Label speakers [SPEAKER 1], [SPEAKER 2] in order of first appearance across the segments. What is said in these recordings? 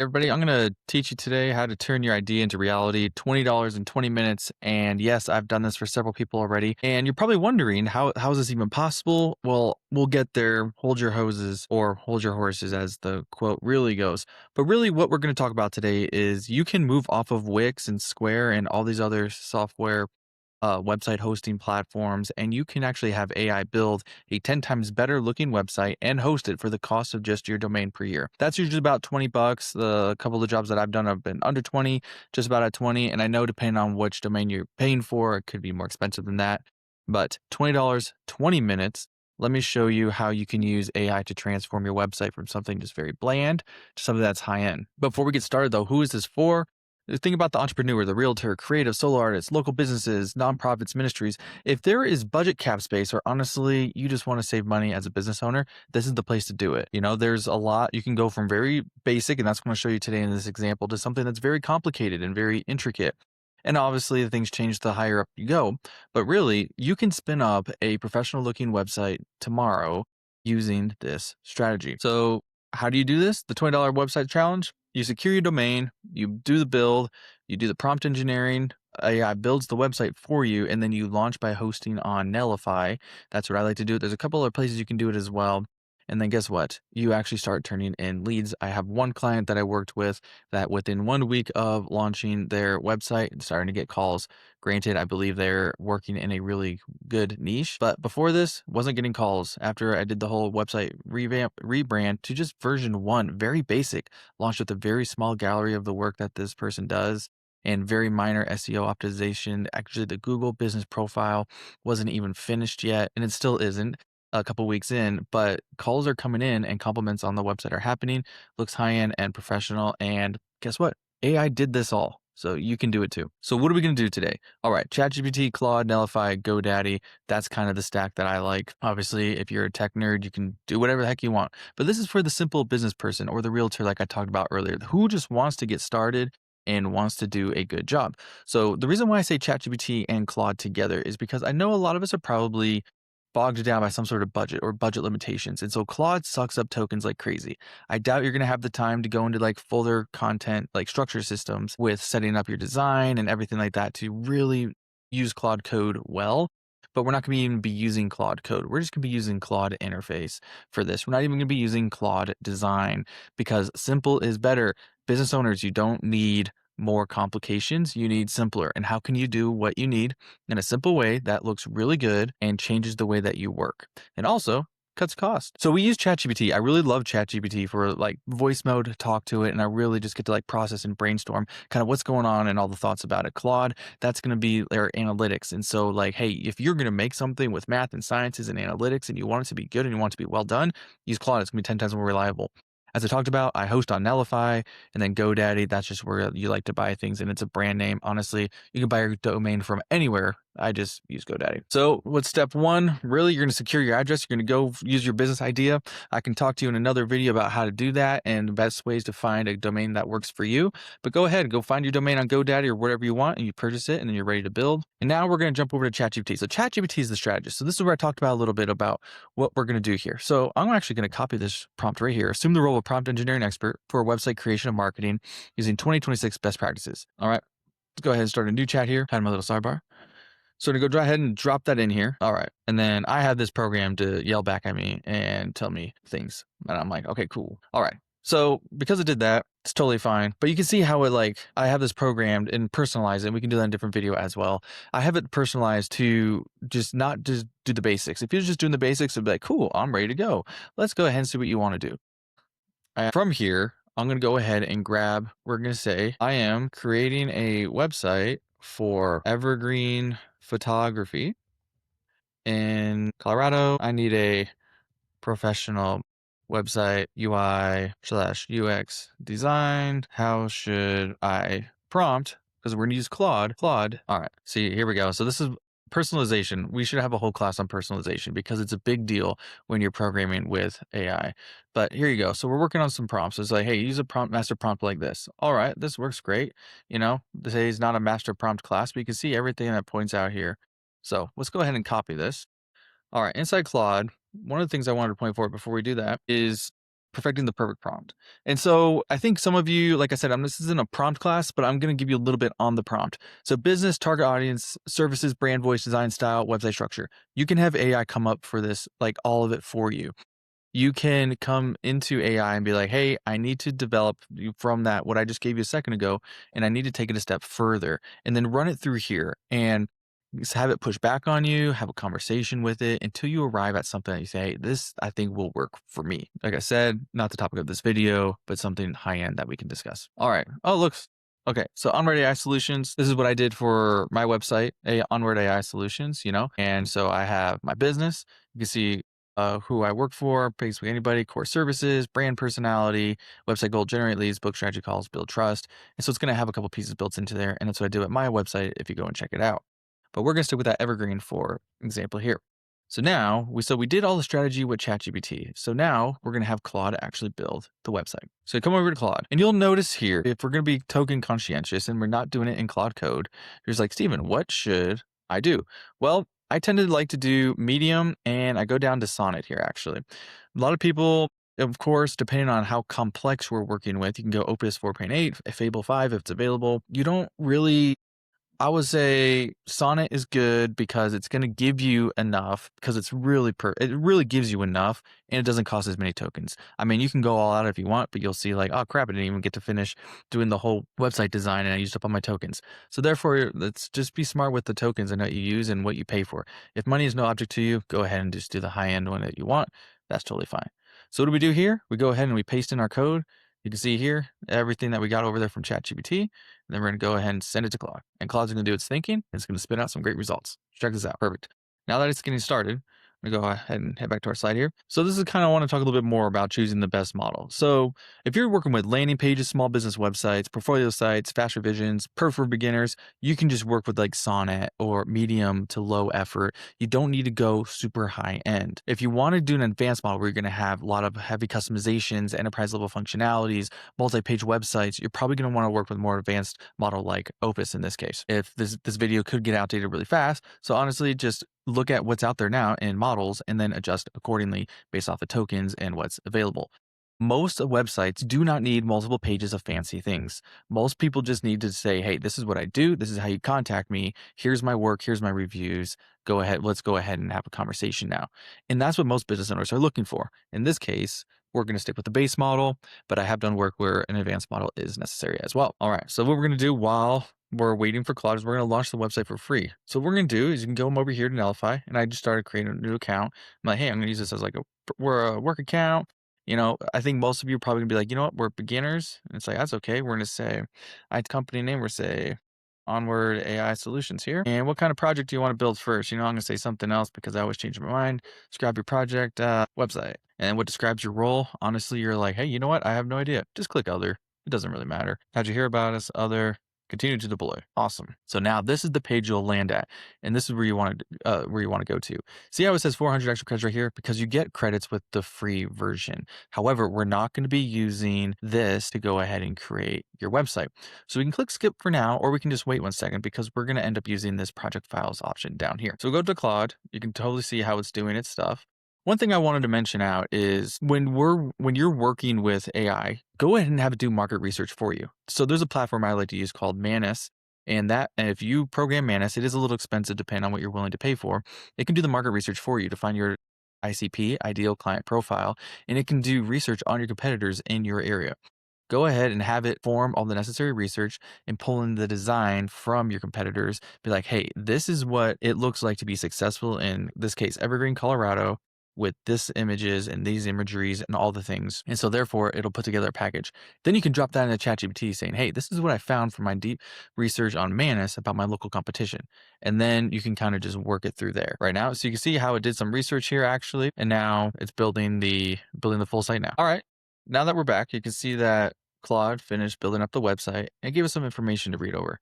[SPEAKER 1] Everybody, I'm going to teach you today how to turn your idea into reality, $20 in 20 minutes. And yes, I've done this for several people already. And you're probably wondering, how is this even possible? Well, we'll get there. Hold your hoses or hold your horses, as the quote really goes. But really, what we're going to talk about today is you can move off of Wix and Square and all these other software website hosting platforms, and you can actually have AI build a 10 times better looking website and host it for the cost of just your domain per year. That's usually about 20 bucks. The couple of jobs that I've done have been under 20, just about at 20. And I know depending on which domain you're paying for, it could be more expensive than that. But $20, 20 minutes. Let me show you how you can use AI to transform your website from something just very bland to something that's high end. Before we get started, though, who is this for? Think about the entrepreneur, the realtor, creative, solo artists, local businesses, nonprofits, ministries. If there is budget cap space, or honestly, you just want to save money as a business owner, this is the place to do it. There's a lot. You can go from very basic, and that's what I'm going to show you today in this example, to something that's very complicated and very intricate. And obviously, the things change the higher up you go. But really, you can spin up a professional looking website tomorrow using this strategy. So, how do you do this? The $20 website challenge. You secure your domain, you do the build, you do the prompt engineering, AI builds the website for you, and then you launch by hosting on Netlify. That's what I like to do. There's a couple other places you can do it as well. And then guess what? You actually start turning in leads. I have one client that I worked with that within 1 week of launching their website, starting to get calls. Granted, I believe they're working in a really good niche, but before this, wasn't getting calls. After I did the whole website rebrand to just version 1, very basic, launched with a very small gallery of the work that this person does and very minor SEO optimization. Actually, the Google business profile wasn't even finished yet, and it still isn't a couple weeks in, but calls are coming in and compliments on the website are happening. Looks high end and professional. And guess what? AI did this all. So you can do it too. So what are we going to do today? All right, ChatGPT, Claude, Netlify, GoDaddy. That's kind of the stack that I like. Obviously, if you're a tech nerd, you can do whatever the heck you want. But this is for the simple business person or the realtor, like I talked about earlier, who just wants to get started and wants to do a good job. So the reason why I say ChatGPT and Claude together is because I know a lot of us are probably bogged down by some sort of budget or budget limitations. And so Claude sucks up tokens like crazy. I doubt you're going to have the time to go into like folder content, like structure systems with setting up your design and everything like that to really use Claude code well. But we're not going to even be using Claude code. We're just going to be using Claude interface for this. We're not even going to be using Claude design because simple is better. Business owners, you don't need more complications. You need simpler. And how can you do what you need in a simple way that looks really good and changes the way that you work? And also cuts cost. So we use ChatGPT. I really love ChatGPT for like voice mode, talk to it, and I really just get to like process and brainstorm kind of what's going on and all the thoughts about it. Claude, that's going to be their analytics. And so like, hey, if you're going to make something with math and sciences and analytics and you want it to be good and you want it to be well done, use Claude. It's going to be 10 times more reliable. As I talked about, I host on Netlify and then GoDaddy. That's just where you like to buy things, and it's a brand name. Honestly, you can buy your domain from anywhere. I just use GoDaddy. So what's step one? Really, you're going to secure your address. You're going to go use your business idea. I can talk to you in another video about how to do that and the best ways to find a domain that works for you. But go ahead, go find your domain on GoDaddy or whatever you want, and you purchase it, and then you're ready to build. And now we're going to jump over to ChatGPT. So ChatGPT is the strategist. So this is where I talked about a little bit about what we're going to do here. So I'm actually going to copy this prompt right here. Assume the role of prompt engineering expert for website creation and marketing using 2026 best practices. All right, let's go ahead and start a new chat here. Hide my little sidebar. So to go ahead and drop that in here. All right. And then I have this program to yell back at me and tell me things. And I'm like, okay, cool. All right. So because it did that, it's totally fine. But you can see how it like, I have this programmed and personalized, and we can do that in a different video as well. I have it personalized to just not just do the basics. If you're just doing the basics, it'd be like, cool, I'm ready to go. Let's go ahead and see what you want to do. From here, I'm going to go ahead and grab, we're going to say, I am creating a website for evergreen photography in Colorado. I need a professional website UI/UX design. How should I prompt? Because we're going to use Claude. Claude. All right. See, here we go. So this is personalization. We should have a whole class on personalization because it's a big deal when you're programming with AI. But here you go. So we're working on some prompts. It's like, hey, use a prompt, master prompt like this. All right, this works great. This is not a master prompt class, but you can see everything that points out here. So let's go ahead and copy this. All right, inside Claude, one of the things I wanted to point forward before we do that is perfecting the perfect prompt. And so I think some of you, like I said, this isn't a prompt class, but I'm going to give you a little bit on the prompt. So business, target audience, services, brand voice, design style, website structure. You can have AI come up for this, like all of it for you. You can come into AI and be like, hey, I need to develop from that what I just gave you a second ago, and I need to take it a step further and then run it through here and just have it push back on you, have a conversation with it until you arrive at something that you say, hey, this I think will work for me. Like I said, not the topic of this video, but something high end that we can discuss. All right. Oh, looks. Okay, so Onward AI Solutions, this is what I did for my website, Onward AI Solutions, and so I have my business. You can see who I work for, basically anybody, core services, brand personality, website goal, generate leads, book strategy calls, build trust. And so it's going to have a couple pieces built into there. And that's what I do at my website if you go and check it out. But we're going to stick with that evergreen for example here. So now we did all the strategy with ChatGPT. So now we're going to have Claude actually build the website. So you come over to Claude and you'll notice here, if we're going to be token conscientious and we're not doing it in Claude code, there's like, Steven, what should I do? Well, I tend to like to do medium and I go down to sonnet here actually. A lot of people, of course, depending on how complex we're working with, you can go Opus 4.8, Fable 5 if it's available. You don't really, I would say Sonnet is good because it's going to give you enough because it's really it really gives you enough and it doesn't cost as many tokens. I mean, you can go all out if you want, but you'll see like, oh crap, I didn't even get to finish doing the whole website design and I used up all my tokens. So therefore, let's just be smart with the tokens and what you use and what you pay for. If money is no object to you, go ahead and just do the high end one that you want. That's totally fine. So what do we do here? We go ahead and we paste in our code. You can see here everything that we got over there from ChatGPT. And then we're going to go ahead and send it to Claude. And Claude's going to do its thinking. And it's going to spit out some great results. Check this out. Perfect. Now that it's getting started, I'm going to go ahead and head back to our slide here. So this is kind of want to talk a little bit more about choosing the best model. So if you're working with landing pages, small business websites, portfolio sites, fast revisions, perfect for beginners, you can just work with like Sonnet or medium to low effort. You don't need to go super high end. If you want to do an advanced model where you're going to have a lot of heavy customizations, enterprise level functionalities, multi-page websites, you're probably going to want to work with more advanced model like Opus in this case. If this video could get outdated really fast. So honestly, just look at what's out there now in models and then adjust accordingly based off the tokens and what's available. Most websites do not need multiple pages of fancy things. Most people just need to say, hey, this is what I do. This is how you contact me. Here's my work. Here's my reviews. Go ahead. Let's go ahead and have a conversation now. And that's what most business owners are looking for. In this case, we're going to stick with the base model, but I have done work where an advanced model is necessary as well. All right. So what we're going to do while we're waiting for Claude is we're going to launch the website for free. So what we're going to do is you can go over here to Netlify, and I just started creating a new account. I'm like, hey, I'm going to use this as like we're a work account. I think most of you are probably gonna be like, you know what, we're beginners. And it's like, that's okay. We're gonna say, company name, we're say Onward AI Solutions here. And what kind of project do you want to build first? I'm gonna say something else because I always change my mind. Describe your project, website. And what describes your role? Honestly, you're like, hey, you know what? I have no idea. Just click other. It doesn't really matter. How'd you hear about us? Other. Continue to deploy. Awesome. So now this is the page you'll land at, and this is where you want to go to. See how it says 400 extra credits right here? Because you get credits with the free version. However, we're not going to be using this to go ahead and create your website. So we can click skip for now, or we can just wait 1 second because we're going to end up using this project files option down here. So go to Claude. You can totally see how it's doing its stuff. One thing I wanted to mention out is when you're working with AI, go ahead and have it do market research for you. So there's a platform I like to use called Manus. And if you program Manus, it is a little expensive depending on what you're willing to pay for. It can do the market research for you to find your ICP, ideal client profile, and it can do research on your competitors in your area. Go ahead and have it form all the necessary research and pull in the design from your competitors. Be like, hey, this is what it looks like to be successful in this case, Evergreen, Colorado, with this images and these imageries and all the things. And so therefore it'll put together a package. Then you can drop that into ChatGPT saying, hey, this is what I found from my deep research on Manus about my local competition. And then you can kind of just work it through there right now. So you can see how it did some research here actually. And now it's building the full site now. All right. Now that we're back, you can see that Claude finished building up the website and gave us some information to read over.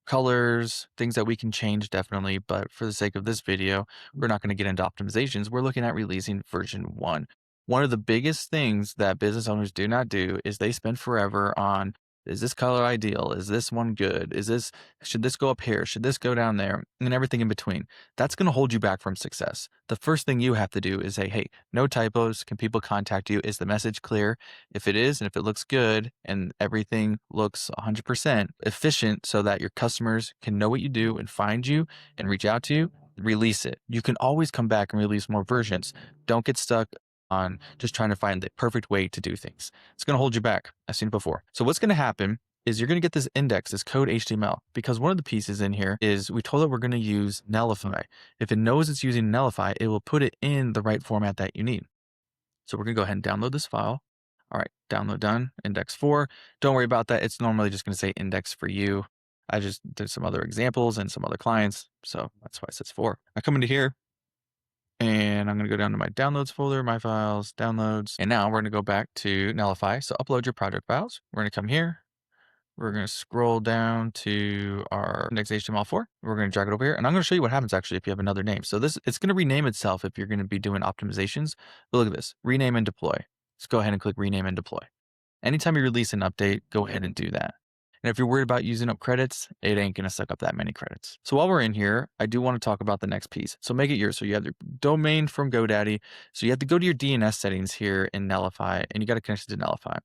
[SPEAKER 1] Colors, things that we can change definitely, but for the sake of this video, we're not going to get into optimizations. We're looking at releasing version 1. One of the biggest things that business owners do not do is they spend forever on Is this color ideal? Is this one good? Should this go up here? Should this go down there? And everything in between. That's going to hold you back from success. The first thing you have to do is say, hey, no typos. Can people contact you? Is the message clear? If it is, and if it looks good and everything looks 100% efficient so that your customers can know what you do and find you and reach out to you, release it. You can always come back and release more versions. Don't get stuck on just trying to find the perfect way to do things. It's going to hold you back. I've seen it before. So what's going to happen is you're going to get this index, this code HTML, because one of the pieces in here is we told it we're going to use Netlify. If it knows it's using Netlify, it will put it in the right format that you need. So we're going to go ahead and download this file. All right, download done, index 4. Don't worry about that. It's normally just going to say index for you. I just did some other examples and some other clients, so that's why it says 4. I come into here, and I'm going to go down to my downloads folder, my files, downloads. And now we're going to go back to Netlify. So upload your project files. We're going to come here. We're going to scroll down to our index HTML4. We're going to drag it over here. And I'm going to show you what happens actually if you have another name. So it's going to rename itself if you're going to be doing optimizations. But look at this, rename and deploy. Let's go ahead and click rename and deploy. Anytime you release an update, go ahead and do that. And if you're worried about using up credits, it ain't going to suck up that many credits. So while we're in here, I do want to talk about the next piece. So make it yours. So you have your domain from GoDaddy. So you have to go to your DNS settings here in Netlify, and you got to connect it to Netlify.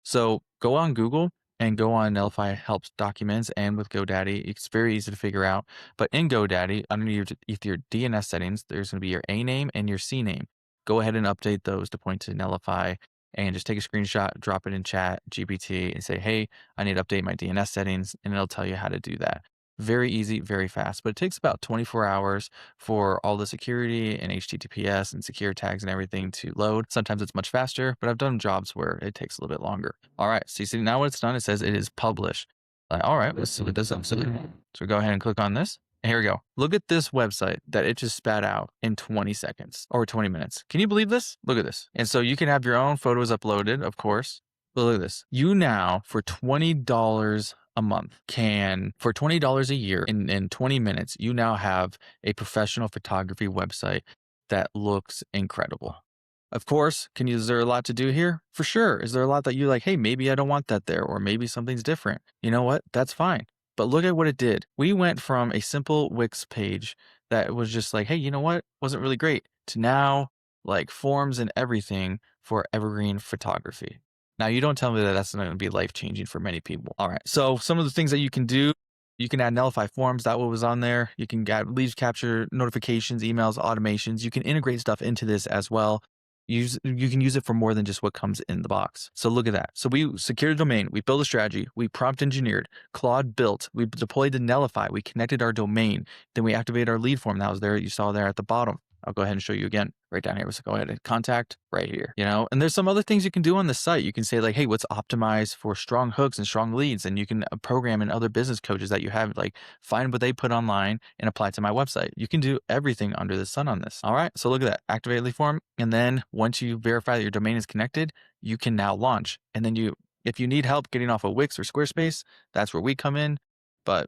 [SPEAKER 1] So go on Google and go on Netlify helps documents, and with GoDaddy, it's very easy to figure out. But in GoDaddy, underneath your DNS settings, there's going to be your A name and your C name. Go ahead and update those to point to Netlify, and just take a screenshot, drop it in ChatGPT, and say, hey, I need to update my DNS settings, and it'll tell you how to do that. Very easy, very fast, but it takes about 24 hours for all the security and HTTPS and secure tags and everything to load. Sometimes it's much faster, but I've done jobs where it takes a little bit longer. All right, so you see now what it's done, it says it is published. All right, let's see what this is. So go ahead and click on this. And here we go. Look at this website that it just spat out in 20 seconds or 20 minutes. Can you believe this? Look at this. And so you can have your own photos uploaded, of course. But look at this. You now, for $20 a month, for $20 a year in 20 minutes, you now have a professional photography website that looks incredible. Of course, is there a lot to do here? For sure. Is there a lot that you're like, hey, maybe I don't want that there, or maybe something's different? You know what? That's fine. But look at what it did. We went from a simple Wix page that was just like, hey, you know what? Wasn't really great, to now like forms and everything for evergreen photography. Now, you don't tell me that that's not going to be life-changing for many people. All right. So some of the things that you can do, you can add Netlify forms. That was on there. You can add lead capture, notifications, emails, automations. You can integrate stuff into this as well. You can use it for more than just what comes in the box. So look at that. So we secured a domain, we built a strategy, we prompt engineered, Claude built, we deployed to Netlify, we connected our domain, then we activated our lead form that was there, you saw there at the bottom. I'll go ahead and show you again right down here. So go ahead and contact right here, and there's some other things you can do on the site. You can say like, hey, what's optimized for strong hooks and strong leads? And you can program in other business coaches that you have, like find what they put online and apply it to my website. You can do everything under the sun on this. All right. So look at that, activate lead form. And then once you verify that your domain is connected, you can now launch. And then if you need help getting off of Wix or Squarespace, that's where we come in. But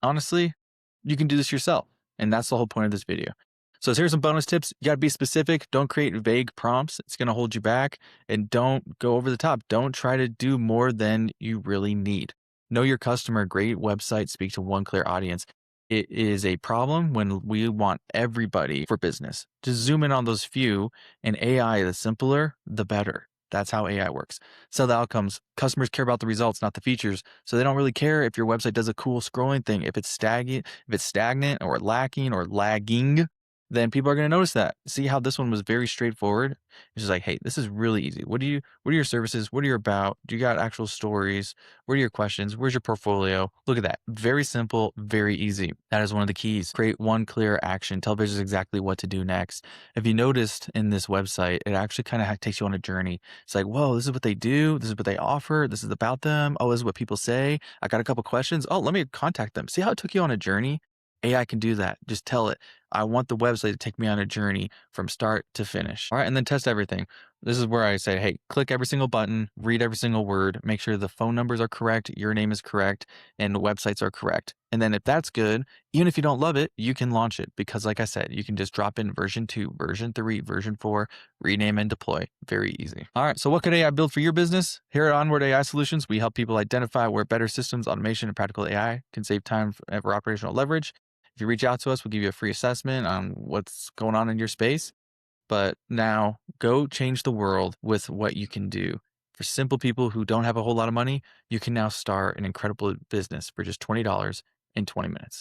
[SPEAKER 1] honestly, you can do this yourself. And that's the whole point of this video. So here's some bonus tips. You got to be specific. Don't create vague prompts. It's going to hold you back. And don't go over the top. Don't try to do more than you really need. Know your customer. Great website. Speak to one clear audience. It is a problem when we want everybody for business. Just zoom in on those few, and AI, the simpler, the better. That's how AI works. So the outcomes, customers care about the results, not the features. So they don't really care if your website does a cool scrolling thing. If it's stagnant or lacking or lagging, then people are going to notice that. See how this one was very straightforward? It's just like, hey, this is really easy. What are your services? What are you about? Do you got actual stories? What are your questions? Where's your portfolio? Look at that. Very simple, very easy. That is one of the keys. Create one clear action. Tell business exactly what to do next. If you noticed in this website, it actually kind of takes you on a journey. It's like, whoa, this is what they do. This is what they offer. This is about them. Oh, this is what people say. I got a couple questions. Oh, let me contact them. See how it took you on a journey? AI can do that. Just tell it, I want the website to take me on a journey from start to finish. All right. And then test everything. This is where I say, hey, click every single button, read every single word, make sure the phone numbers are correct, your name is correct, and the websites are correct. And then if that's good, even if you don't love it, you can launch it because, like I said, you can just drop in version 2, version 3, version 4, rename and deploy. Very easy. All right. So, what could AI build for your business? Here at Onward AI Solutions, we help people identify where better systems, automation, and practical AI can save time for operational leverage. If you reach out to us, we'll give you a free assessment on what's going on in your space. But now go change the world with what you can do. For simple people who don't have a whole lot of money, you can now start an incredible business for just $20 in 20 minutes.